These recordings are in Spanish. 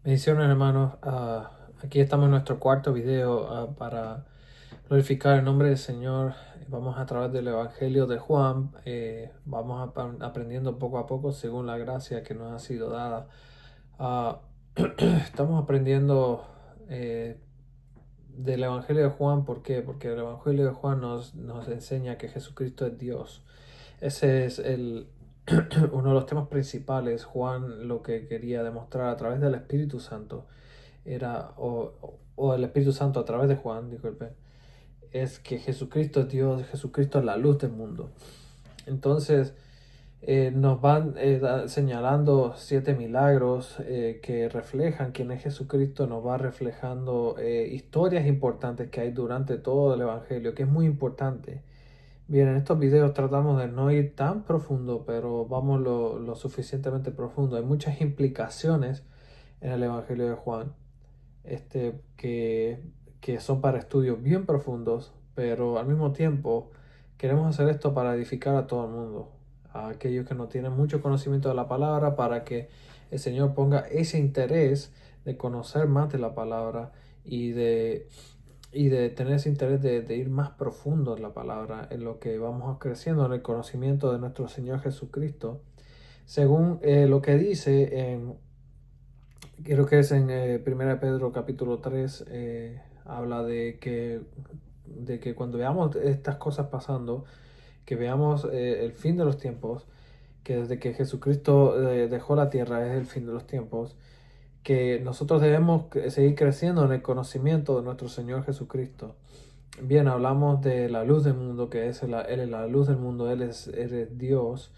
Bendiciones, hermanos. Aquí estamos en nuestro cuarto video para glorificar el nombre del Señor. Vamos a través del Evangelio de Juan. Vamos aprendiendo poco a poco según la gracia que nos ha sido dada. Ah, Estamos aprendiendo del Evangelio de Juan. ¿Por qué? Porque el Evangelio de Juan nos enseña que Jesucristo es Dios. Ese es uno de los temas principales. Juan lo que quería demostrar a través del Espíritu Santo o el Espíritu Santo a través de Juan, disculpe, es que Jesucristo es Dios, Jesucristo es la luz del mundo. Entonces, nos van señalando 7 milagros que reflejan quién es Jesucristo, nos va reflejando historias importantes que hay durante todo el Evangelio, que es muy importante. Bien, en estos videos tratamos de no ir tan profundo, pero vamos lo suficientemente profundo. Hay muchas implicaciones en el Evangelio de Juan este, que, que son para estudios bien profundos, pero al mismo tiempo queremos hacer esto para edificar a todo el mundo, a aquellos que no tienen mucho conocimiento de la palabra, para que el Señor ponga ese interés de conocer más de la palabra y de tener ese interés de ir más profundo en la palabra, en lo que vamos creciendo en el conocimiento de nuestro Señor Jesucristo, según lo que dice en creo que es en 1 Pedro capítulo 3, habla de que cuando veamos estas cosas pasando, que veamos el fin de los tiempos, que desde que Jesucristo dejó la tierra es el fin de los tiempos, que nosotros debemos seguir creciendo en el conocimiento de nuestro Señor Jesucristo. Bien, hablamos de la luz del mundo, que Él es la luz del mundo, Él es Dios,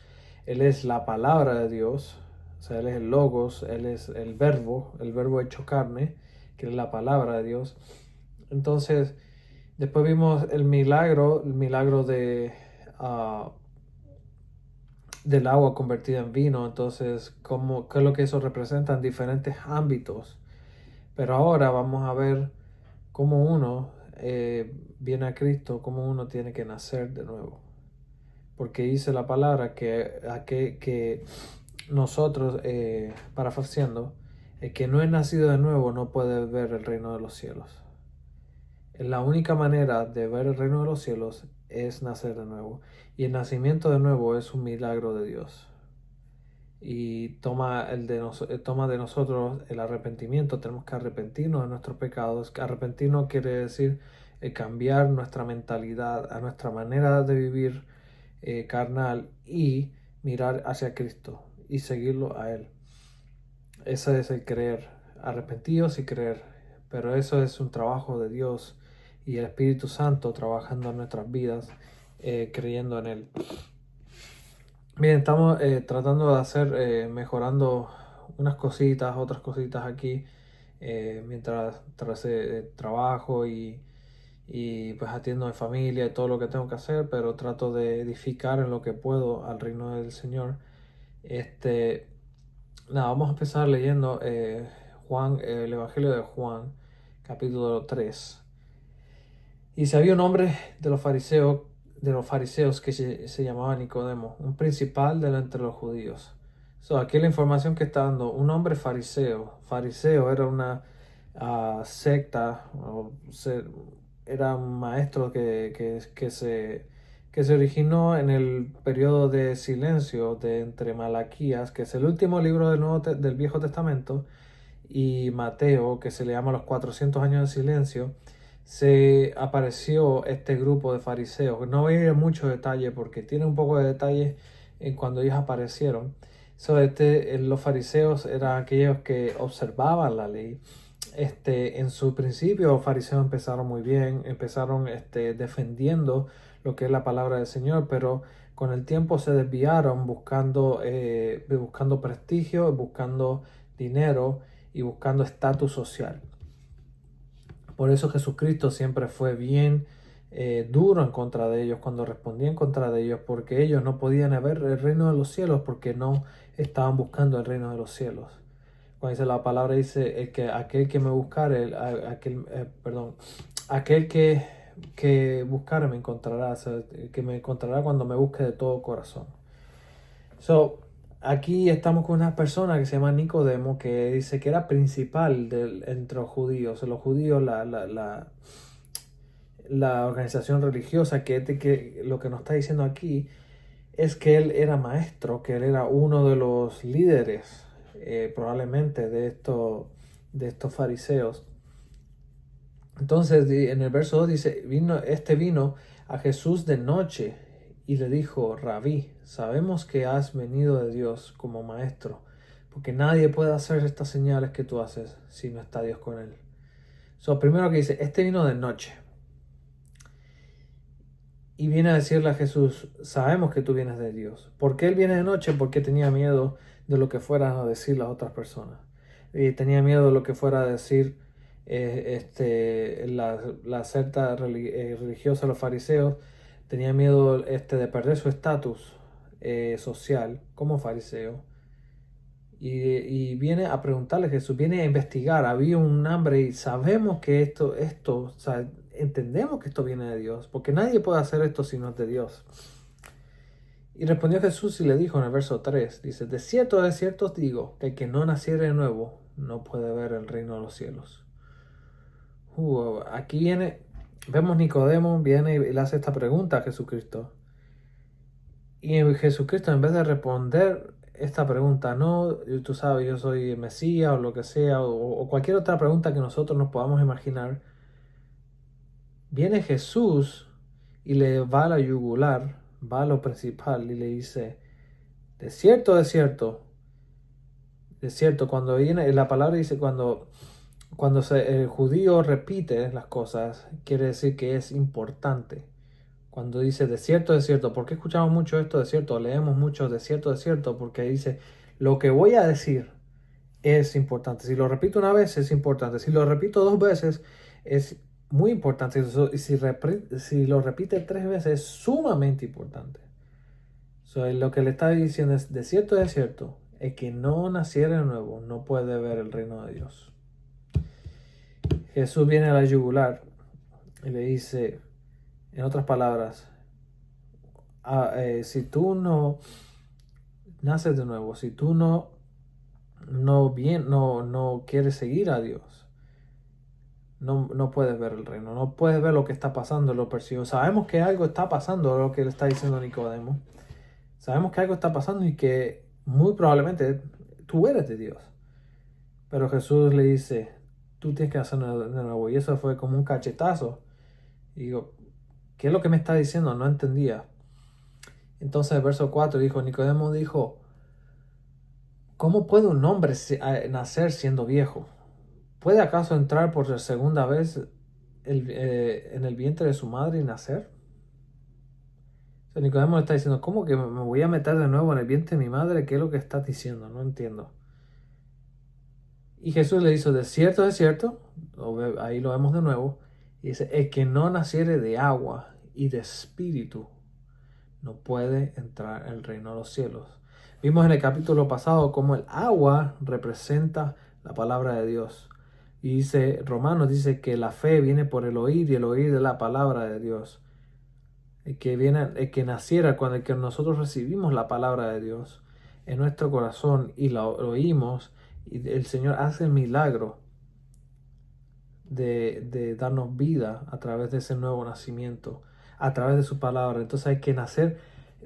Él es la palabra de Dios, o sea, Él es el Logos, Él es el verbo hecho carne, que es la palabra de Dios. Entonces, después vimos el milagro ah, del agua convertida en vino, entonces, qué es lo que eso representa en diferentes ámbitos. Pero ahora vamos a ver cómo uno viene a Cristo, cómo uno tiene que nacer de nuevo. Porque dice la palabra que nosotros, parafraseando, el que no es nacido de nuevo no puede ver el reino de los cielos. La única manera de ver el reino de los cielos es nacer de nuevo. Y el nacimiento de nuevo es un milagro de Dios. Y toma de nosotros el arrepentimiento. Tenemos que arrepentirnos de nuestros pecados. Arrepentirnos quiere decir cambiar nuestra mentalidad, a nuestra manera de vivir carnal y mirar hacia Cristo y seguirlo a Él. Ese es el creer, arrepentidos y creer. Pero eso es un trabajo de Dios y el Espíritu Santo trabajando en nuestras vidas, creyendo en Él. Bien, estamos tratando de hacer, mejorando unas cositas, otras cositas aquí, mientras trabajo y pues atiendo a mi familia y todo lo que tengo que hacer, pero trato de edificar en lo que puedo al reino del Señor. Nada, vamos a empezar leyendo Juan, el Evangelio de Juan, capítulo 3. Y si había un hombre de los fariseos que se llamaba Nicodemo, un principal de entre los judíos. Aquí la información que está dando, un hombre fariseo. Fariseo era una secta, era un maestro que se originó en el periodo de silencio de entre Malaquías, que es el último libro del Viejo Testamento, y Mateo, que se le llama los 400 años de silencio. Se apareció este grupo de fariseos. No voy a ir en mucho detalle porque tiene un poco de detalle en cuando ellos aparecieron. Los fariseos eran aquellos que observaban la ley. En su principio los fariseos empezaron muy bien, empezaron defendiendo lo que es la palabra del Señor, pero con el tiempo se desviaron buscando prestigio, buscando dinero y buscando estatus social. Por eso Jesucristo siempre fue bien duro en contra de ellos cuando respondía en contra de ellos, porque ellos no podían ver el reino de los cielos porque no estaban buscando el reino de los cielos. Cuando dice la palabra, dice aquel que me buscare, aquel que buscare me encontrará, o sea, que me encontrará cuando me busque de todo corazón. aquí estamos con una persona que se llama Nicodemo, que dice que era principal entre los judíos. Los judíos, la organización religiosa, que lo que nos está diciendo aquí es que él era maestro, que él era uno de los líderes, probablemente, de estos fariseos. Entonces, en el verso 2 dice, vino a Jesús de noche y le dijo, Rabí, sabemos que has venido de Dios como maestro, porque nadie puede hacer estas señales que tú haces si no está Dios con él. Primero que dice, vino de noche. Y viene a decirle a Jesús, sabemos que tú vienes de Dios. ¿Por qué él viene de noche? Porque tenía miedo de lo que fueran a decir las otras personas. Y tenía miedo de lo que fuera a decir la secta religiosa de los fariseos. Tenía miedo de perder su estatus social como fariseo. Y viene a preguntarle a Jesús, viene a investigar. Había un hambre y sabemos que esto, o sea, entendemos que esto viene de Dios, porque nadie puede hacer esto si no es de Dios. Y respondió Jesús y le dijo en el verso 3, dice, de cierto os digo, que el que no naciere de nuevo no puede ver el reino de los cielos. Aquí vemos Nicodemo, viene y le hace esta pregunta a Jesucristo. Y Jesucristo, en vez de responder esta pregunta, no, tú sabes, yo soy el Mesías o lo que sea, o cualquier otra pregunta que nosotros nos podamos imaginar, viene Jesús y le va a la yugular, va a lo principal y le dice, de cierto, cuando viene, la palabra dice, cuando el judío repite las cosas, quiere decir que es importante. Cuando dice de cierto, ¿por qué escuchamos mucho esto de cierto? Leemos mucho de cierto, porque dice, lo que voy a decir es importante. Si lo repito una vez, es importante. Si lo repito 2 veces, es muy importante. Y si lo repite 3 veces, es sumamente importante. Lo que le está diciendo es, de cierto, el que no naciera de nuevo no puede ver el reino de Dios. Jesús viene a la yugular y le dice, en otras palabras, si tú no naces de nuevo, si tú no quieres seguir a Dios, no puedes ver el reino, no puedes ver lo que está pasando, lo percibimos. Sabemos que algo está pasando, lo que le está diciendo Nicodemo. Sabemos que algo está pasando y que muy probablemente tú eres de Dios. Pero Jesús le dice, tú tienes que hacerlo de nuevo. Y eso fue como un cachetazo. Y digo, ¿qué es lo que me está diciendo? No entendía. Entonces el verso 4 dijo, Nicodemo dijo, ¿cómo puede un hombre nacer siendo viejo? ¿Puede acaso entrar por segunda vez en el vientre de su madre y nacer? O sea, Nicodemo le está diciendo, ¿cómo que me voy a meter de nuevo en el vientre de mi madre? ¿Qué es lo que estás diciendo? No entiendo. Y Jesús le dice, de cierto, ahí lo vemos de nuevo, y dice, el que no naciere de agua y de espíritu no puede entrar en el reino de los cielos. Vimos en el capítulo pasado cómo el agua representa la palabra de Dios. Y Romanos dice que la fe viene por el oír y el oír de la palabra de Dios. El que naciera cuando nosotros recibimos la palabra de Dios en nuestro corazón y la oímos, y el Señor hace el milagro de darnos vida a través de ese nuevo nacimiento, a través de su palabra. Entonces hay que nacer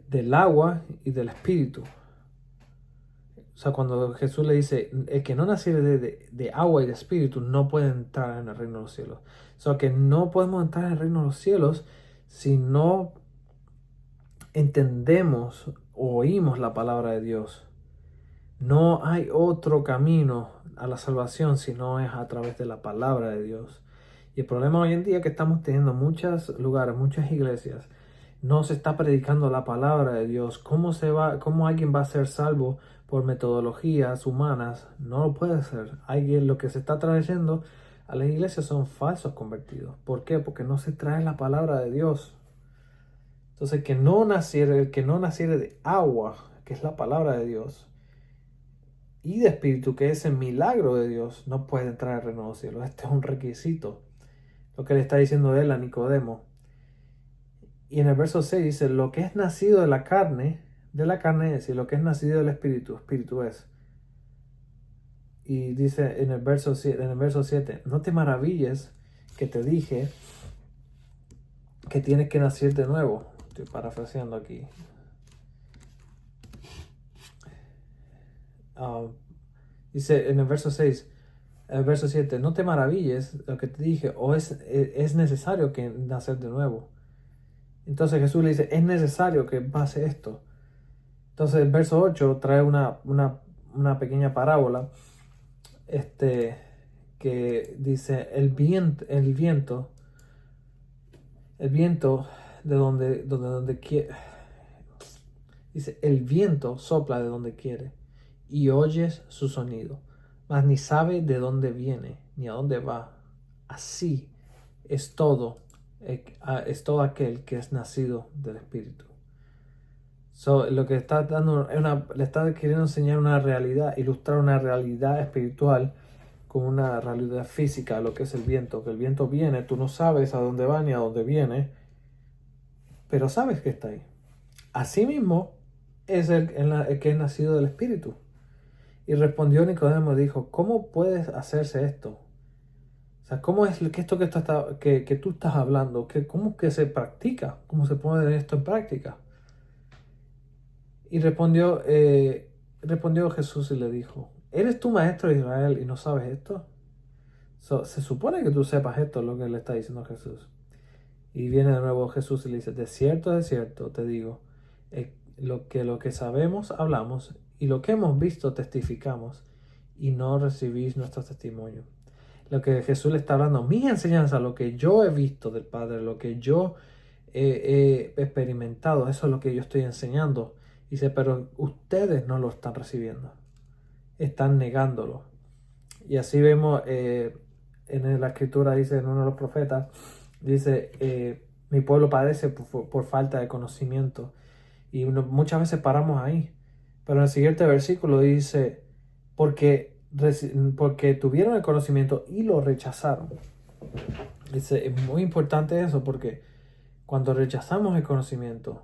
del agua y del espíritu. O sea, cuando Jesús le dice, el que no naciere de agua y de espíritu no puede entrar en el reino de los cielos. O sea, que no podemos entrar en el reino de los cielos si no entendemos o oímos la palabra de Dios. No hay otro camino a la salvación si no es a través de la palabra de Dios. Y el problema hoy en día es que estamos teniendo muchos lugares, muchas iglesias, no se está predicando la palabra de Dios. ¿Cómo alguien va a ser salvo por metodologías humanas? No lo puede ser. Lo que se está trayendo a las iglesias son falsos convertidos. ¿Por qué? Porque no se trae la palabra de Dios. Entonces, el que no naciere de agua, que es la palabra de Dios, y de espíritu, que es el milagro de Dios, no puede entrar al reino de los cielos. Este es un requisito. Lo que le está diciendo él a Nicodemo. Y en el verso 6 dice, lo que es nacido de la carne de la carne es, y lo que es nacido del Espíritu, Espíritu es. Y dice en el verso 7, no te maravilles que te dije que tienes que nacer de nuevo. Estoy parafraseando aquí. Dice en el verso 7, no te maravilles lo que te dije, o es necesario que nacer de nuevo. Entonces Jesús le dice, es necesario que pase esto. Entonces el verso 8 trae una pequeña parábola que dice, el viento de donde quiere. Dice, el viento sopla de donde quiere y oyes su sonido, mas ni sabe de dónde viene ni a dónde va. Así es todo aquel que es nacido del Espíritu. Lo que está dando le está queriendo enseñar una realidad, ilustrar una realidad espiritual con una realidad física, lo que es el viento. Que el viento viene, tú no sabes a dónde va ni a dónde viene, pero sabes que está ahí. Asimismo es el que es nacido del Espíritu. Y respondió Nicodemo y dijo, ¿cómo puedes hacerse esto? O sea, ¿cómo es que esto que tú estás hablando? ¿Cómo que se practica? ¿Cómo se pone esto en práctica? Y respondió Jesús y le dijo, ¿eres tú maestro de Israel y no sabes esto? Se supone que tú sepas esto, lo que le está diciendo Jesús. Y viene de nuevo Jesús y le dice, de cierto, te digo, lo que sabemos hablamos y lo que hemos visto testificamos y no recibís nuestro testimonio. Lo que Jesús le está hablando, mi enseñanza, lo que yo he visto del Padre, lo que yo he experimentado, eso es lo que yo estoy enseñando. Dice, pero ustedes no lo están recibiendo, están negándolo. Y así vemos en la escritura, dice en uno de los profetas, dice, mi pueblo padece por falta de conocimiento. Y muchas veces paramos ahí. Pero en el siguiente versículo dice, porque tuvieron el conocimiento y lo rechazaron. Dice, es muy importante eso porque cuando rechazamos el conocimiento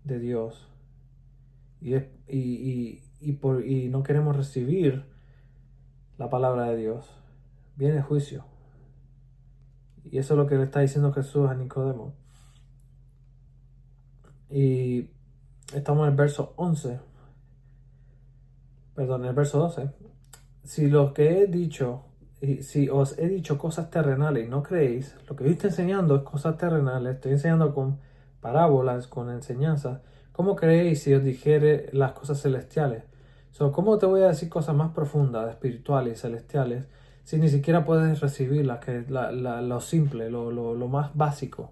de Dios y no queremos recibir la palabra de Dios, viene el juicio. Y eso es lo que le está diciendo Jesús a Nicodemo. Y estamos en el verso 11. Perdón, en el verso 12. Si lo que he dicho, si os he dicho cosas terrenales y no creéis, lo que yo estoy enseñando es cosas terrenales, estoy enseñando con parábolas, con enseñanzas. ¿Cómo creéis si os dijere las cosas celestiales? ¿Cómo te voy a decir cosas más profundas, espirituales y celestiales, si ni siquiera puedes recibir lo simple, lo más básico?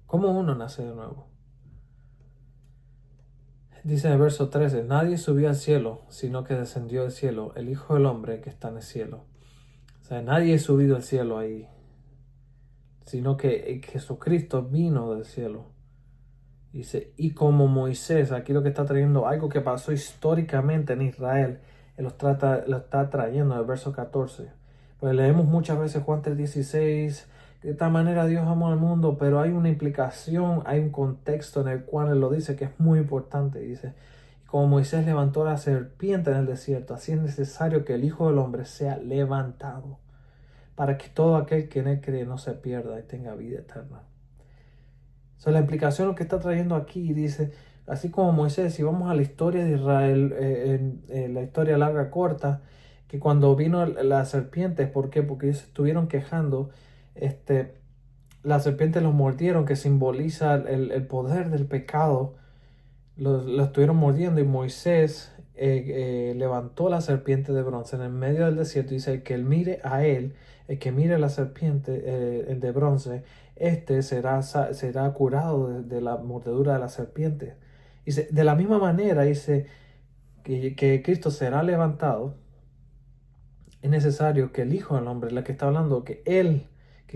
¿Cómo uno nace de nuevo? Dice en el verso 13, nadie subió al cielo, sino que descendió del cielo, el Hijo del Hombre que está en el cielo. O sea, nadie ha subido al cielo ahí, sino que Jesucristo vino del cielo. Dice, y como Moisés, aquí lo que está trayendo, algo que pasó históricamente en Israel, él lo está trayendo en el verso 14. Pues leemos muchas veces Juan 3:16, de tal manera Dios amó al mundo, pero hay una implicación, hay un contexto en el cual él lo dice que es muy importante. Dice, como Moisés levantó la serpiente en el desierto, así es necesario que el Hijo del Hombre sea levantado, para que todo aquel que en él cree no se pierda y tenga vida eterna. La implicación lo que está trayendo aquí dice, así como Moisés, si vamos a la historia de Israel, en la historia larga corta, que cuando vino la serpiente, ¿por qué? Porque ellos estuvieron quejando, las serpientes los mordieron, que simboliza el poder del pecado, los estuvieron mordiendo y Moisés levantó la serpiente de bronce en el medio del desierto y dice, el que mire a él, el que mire la serpiente el de bronce, será curado de la mordedura de la serpiente. Dice, de la misma manera, dice que Cristo será levantado, es necesario que el Hijo del Hombre, la que está hablando, que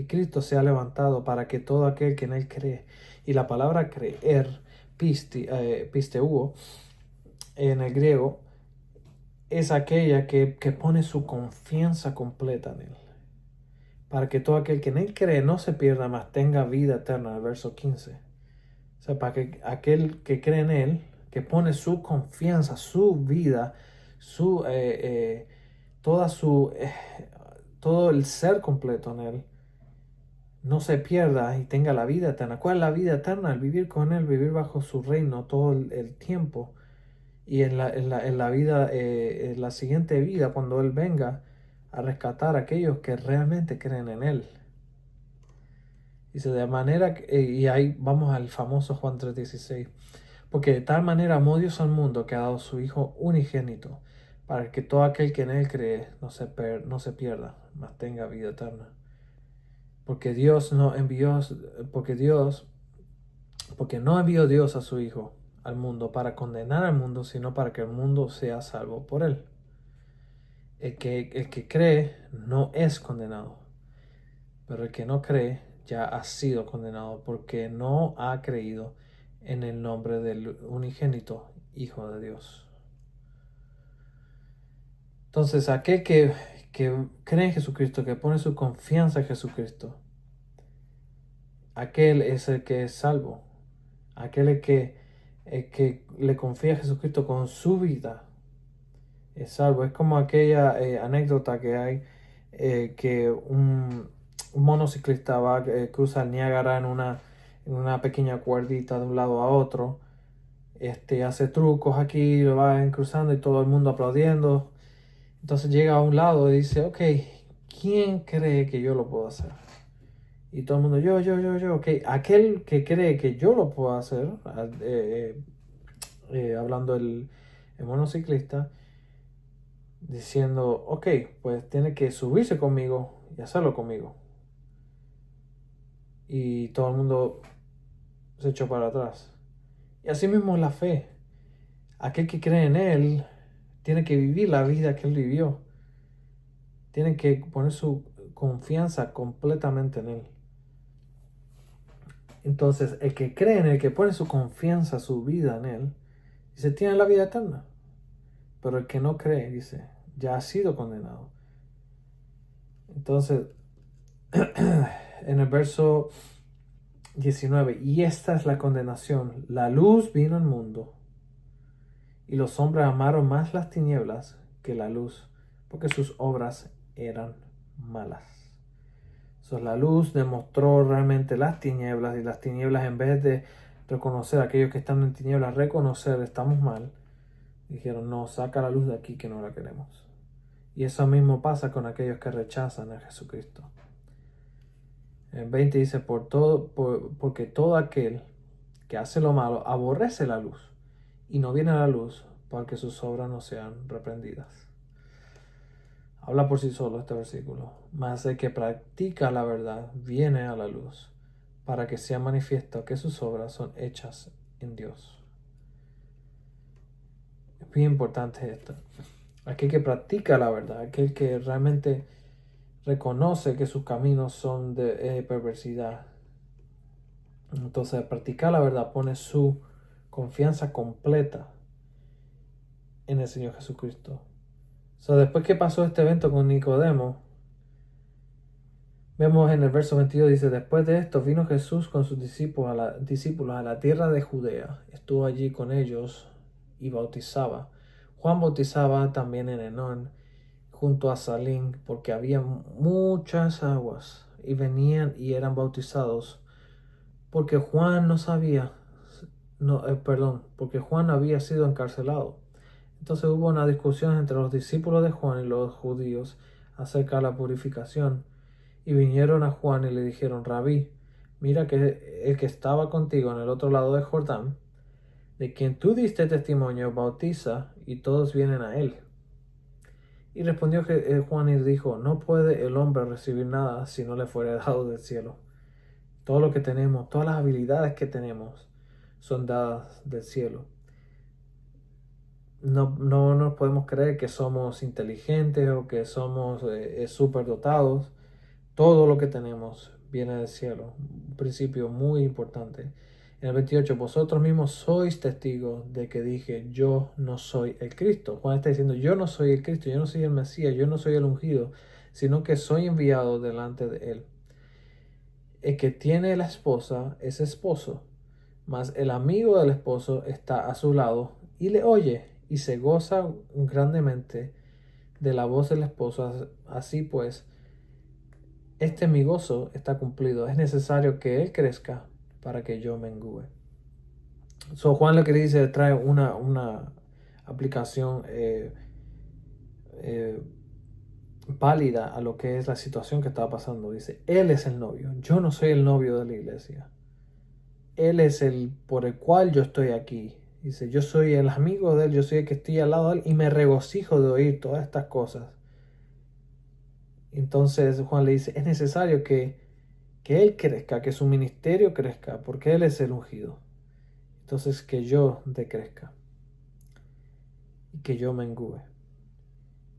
Cristo sea levantado para que todo aquel que en él cree, y la palabra creer, pisteuo, en el griego, es aquella que pone su confianza completa en él, para que todo aquel que en él cree no se pierda, mas tenga vida eterna, el verso 15. sea, para que aquel que cree en Él, que pone su confianza, su vida, su, toda su, todo el ser completo en Él, no se pierda y tenga la vida eterna. ¿Cuál es la vida eterna? El vivir con Él, vivir bajo su reino todo el tiempo. Y en la vida, en la siguiente vida, cuando Él venga a rescatar a aquellos que realmente creen en Él. Dice, de manera que, y ahí vamos al famoso Juan 3:16. Porque de tal manera amó Dios al mundo que ha dado su Hijo unigénito, para que todo aquel que en Él cree no se pierda, mas tenga vida eterna. Porque Dios no envió, porque no envió Dios a su Hijo al mundo para condenar al mundo, sino para que el mundo sea salvo por Él. El que cree no es condenado, pero el que no cree ya ha sido condenado porque no ha creído en el nombre del unigénito Hijo de Dios. Entonces, aquel que cree en Jesucristo, que pone su confianza en Jesucristo, aquel es el que es salvo. Aquel el que le confía a Jesucristo con su vida es salvo. Es como aquella anécdota que hay que un monociclista va, cruza el Niágara en una pequeña cuerdita de un lado a otro. Hace trucos aquí, lo va cruzando y todo el mundo aplaudiendo. Entonces llega a un lado y dice, ok, ¿quién cree que yo lo puedo hacer? Y todo el mundo, yo, ok. Aquel que cree que yo lo puedo hacer, hablando el monociclista, diciendo, ok, pues tiene que subirse conmigo y hacerlo conmigo. Y todo el mundo se echó para atrás. Y así mismo es la fe. Aquel que cree en Él tiene que vivir la vida que Él vivió. Tiene que poner su confianza completamente en Él. Entonces, el que cree en Él, que pone su confianza, su vida en Él, dice, tiene la vida eterna. Pero el que no cree, dice, ya ha sido condenado. Entonces, en el verso 19, y esta es la condenación. La luz vino al mundo, y los hombres amaron más las tinieblas que la luz, porque sus obras eran malas. La luz demostró realmente las tinieblas, y las tinieblas, en vez de reconocer a aquellos que están en tinieblas, reconocer estamos mal, dijeron, no, saca la luz de aquí que no la queremos. Y eso mismo pasa con aquellos que rechazan a Jesucristo. En 20 dice, porque todo aquel que hace lo malo aborrece la luz y no viene a la luz para que sus obras no sean reprendidas. Habla por sí solo este versículo. Mas el que practica la verdad viene a la luz para que sea manifiesto que sus obras son hechas en Dios. Es muy importante esto. Aquel que practica la verdad, aquel que realmente reconoce que sus caminos son de perversidad. Entonces, practicar la verdad pone su confianza completa en el Señor Jesucristo. Después que pasó este evento con Nicodemo, vemos en el verso 22, dice, después de esto vino Jesús con sus discípulos a la tierra de Judea. Estuvo allí con ellos y bautizaba. Juan bautizaba también en Enón, junto a Salim, porque había muchas aguas, y venían y eran bautizados, porque Juan porque Juan había sido encarcelado. Entonces hubo una discusión entre los discípulos de Juan y los judíos acerca de la purificación. Y vinieron a Juan y le dijeron, Rabí, mira que el que estaba contigo en el otro lado de Jordán, de quien tú diste testimonio, bautiza, y todos vienen a él. Y respondió Juan y dijo, no puede el hombre recibir nada si no le fuere dado del cielo. Todo lo que tenemos, todas las habilidades que tenemos, son dadas del cielo. No nos podemos creer que somos inteligentes o que somos superdotados. Todo lo que tenemos viene del cielo. Un principio muy importante. En el 28, vosotros mismos sois testigos de que dije, yo no soy el Cristo. Juan está diciendo, yo no soy el Cristo, yo no soy el Mesías, yo no soy el ungido, sino que soy enviado delante de él. El que tiene la esposa es esposo Mas el amigo del esposo está a su lado y le oye y se goza grandemente de la voz del esposo. Así pues, mi gozo está cumplido. Es necesario que él crezca para que yo mengüe. Juan lo que dice trae una aplicación válida a lo que es la situación que está pasando. Dice, él es el novio. Yo no soy el novio de la iglesia. Él es el por el cual yo estoy aquí. Dice, yo soy el amigo de él, yo soy el que estoy al lado de él y me regocijo de oír todas estas cosas. Entonces Juan le dice, es necesario que él crezca, que su ministerio crezca, porque él es el ungido. Entonces que yo decrezca y que yo mengüe.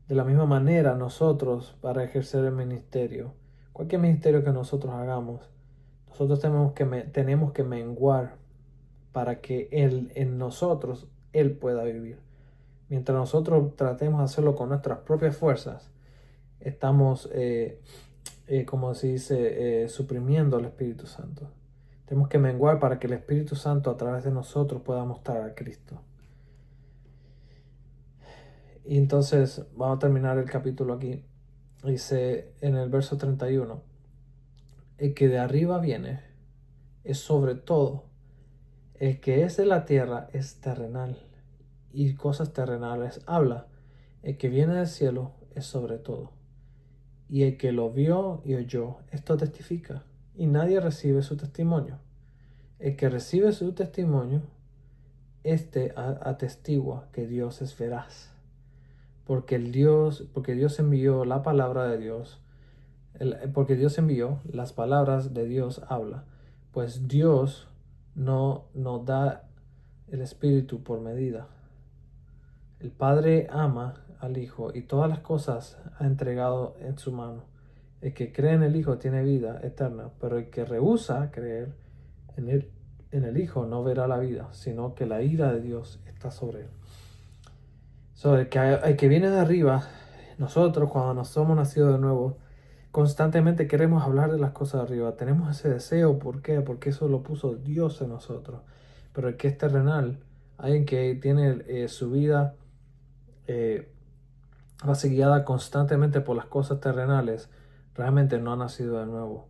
De la misma manera nosotros para ejercer el ministerio, cualquier ministerio que nosotros hagamos, nosotros tenemos que menguar para que en nosotros Él pueda vivir. Mientras nosotros tratemos de hacerlo con nuestras propias fuerzas, estamos, como se dice, suprimiendo al Espíritu Santo. Tenemos que menguar para que el Espíritu Santo a través de nosotros pueda mostrar a Cristo. Y entonces vamos a terminar el capítulo aquí. Dice en el verso 31, el que de arriba viene es sobre todo. El que es de la tierra es terrenal y cosas terrenales habla. El que viene del cielo es sobre todo. Y el que lo vio y oyó, esto testifica, y nadie recibe su testimonio. El que recibe su testimonio, atestigua que Dios es veraz. Porque Dios envió la palabra de Dios, porque Dios envió las palabras de Dios habla. Pues Dios no da el Espíritu por medida. El Padre ama al Hijo y todas las cosas ha entregado en su mano. El que cree en el Hijo tiene vida eterna, pero el que rehúsa creer en el Hijo no verá la vida, sino que la ira de Dios está sobre él. El que viene de arriba, nosotros cuando nos somos nacidos de nuevo, constantemente queremos hablar de las cosas de arriba. Tenemos ese deseo, ¿por qué? Porque eso lo puso Dios en nosotros. Pero el que es terrenal, alguien que tiene su vida va a ser guiada constantemente por las cosas terrenales, realmente no ha nacido de nuevo.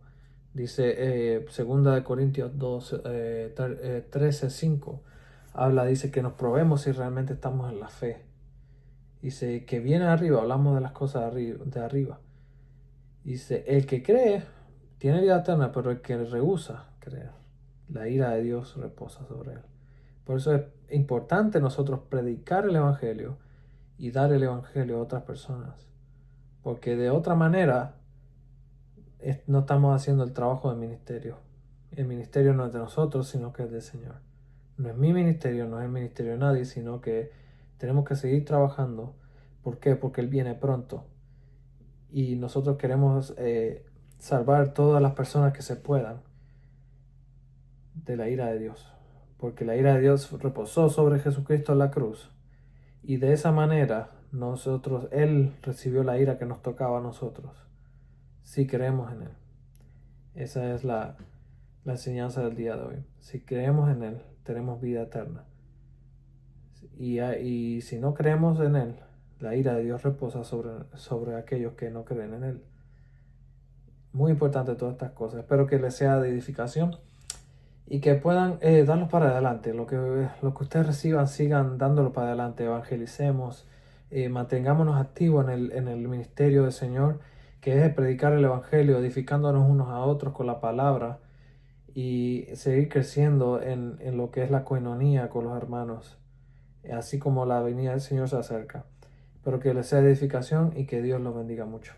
Dice 2 Corintios 13:5, dice que nos probemos si realmente estamos en la fe. Dice que viene arriba, hablamos de las cosas de arriba. Dice, el que cree tiene vida eterna, pero el que rehúsa creer, la ira de Dios reposa sobre él. Por eso es importante nosotros predicar el Evangelio y dar el Evangelio a otras personas. Porque de otra manera no estamos haciendo el trabajo del ministerio. El ministerio no es de nosotros, sino que es del Señor. No es mi ministerio, no es el ministerio de nadie, sino que tenemos que seguir trabajando. ¿Por qué? Porque Él viene pronto. Y nosotros queremos salvar todas las personas que se puedan de la ira de Dios. Porque la ira de Dios reposó sobre Jesucristo en la cruz. Y de esa manera Él recibió la ira que nos tocaba a nosotros. Si creemos en Él. Esa es la enseñanza del día de hoy. Si creemos en Él, tenemos vida eterna. Y si no creemos en Él, la ira de Dios reposa sobre aquellos que no creen en Él. Muy importante todas estas cosas. Espero que les sea de edificación y que puedan darlos para adelante. Lo que ustedes reciban, sigan dándolo para adelante. Evangelicemos, mantengámonos activos en el ministerio del Señor, que es predicar el Evangelio, edificándonos unos a otros con la palabra y seguir creciendo en lo que es la coinonía con los hermanos, así como la venida del Señor se acerca. Espero que les sea de edificación y que Dios los bendiga mucho.